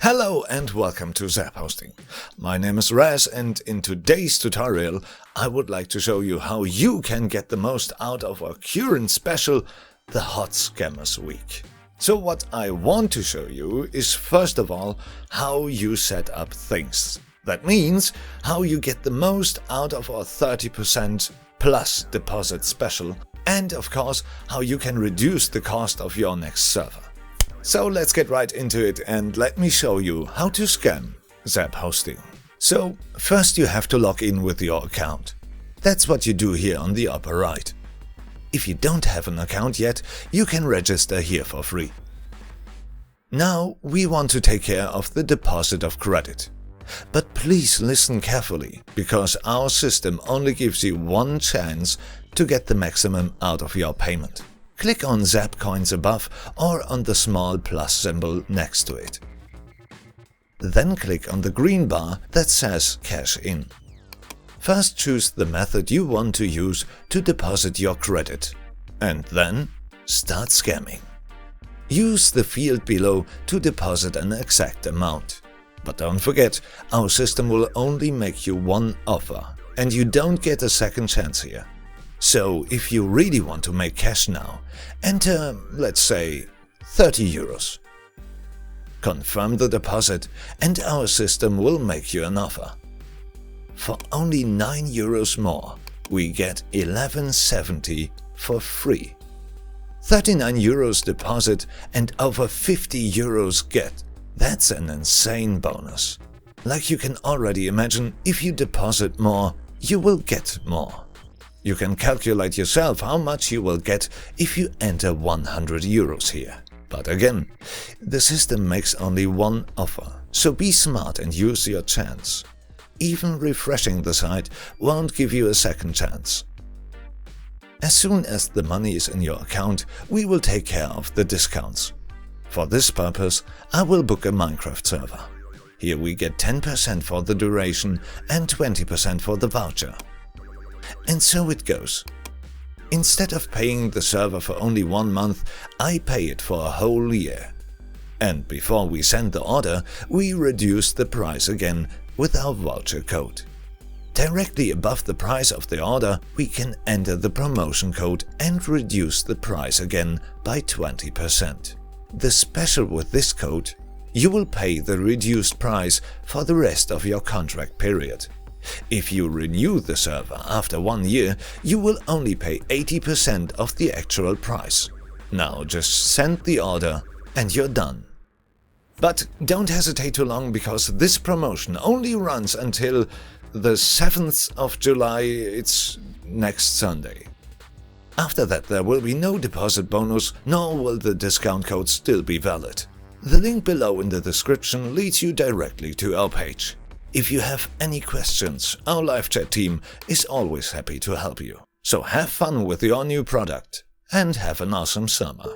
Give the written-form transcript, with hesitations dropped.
Hello and welcome to ZAP-Hosting. My name is Raz, and in today's tutorial I would like to show you how you can get the most out of our current special, the HotScammerWeek. So what I want to show you is first of all how you set up things. That means how you get the most out of our 30% plus deposit special, and of course how you can reduce the cost of your next server. So let's get right into it and let me show you how to scam ZAP-Hosting. So first you have to log in with your account. That's what you do here on the upper right. If you don't have an account yet, you can register here for free. Now we want to take care of the deposit of credit. But please listen carefully, because our system only gives you one chance to get the maximum out of your payment. Click on ZAP coins above or on the small plus symbol next to it. Then click on the green bar that says Cash In. First choose the method you want to use to deposit your credit, and then start scamming. Use the field below to deposit an exact amount. But don't forget, our system will only make you one offer, and you don't get a second chance here. So if you really want to make cash now, enter, let's say, 30 euros. Confirm the deposit and our system will make you an offer. For only 9 euros more, we get 11.70 for free. 39 euros deposit and over 50 euros get. That's an insane bonus. Like you can already imagine, if you deposit more, you will get more. You can calculate yourself how much you will get if you enter 100 euros here. But again, the system makes only one offer, so be smart and use your chance. Even refreshing the site won't give you a second chance. As soon as the money is in your account, we will take care of the discounts. For this purpose, I will book a Minecraft server. Here we get 10% for the duration and 20% for the voucher. And so it goes. Instead of paying the server for only 1 month, I pay it for a whole year. And before we send the order, we reduce the price again with our voucher code. Directly above the price of the order, we can enter the promotion code and reduce the price again by 20%. The special with this code, you will pay the reduced price for the rest of your contract period. If you renew the server after 1 year, you will only pay 80% of the actual price. Now just send the order and you're done. But don't hesitate too long, because this promotion only runs until the 7th of July, it's next Sunday. After that there will be no deposit bonus, nor will the discount code still be valid. The link below in the description leads you directly to our page. If you have any questions, our live chat team is always happy to help you. So have fun with your new product and have an awesome summer.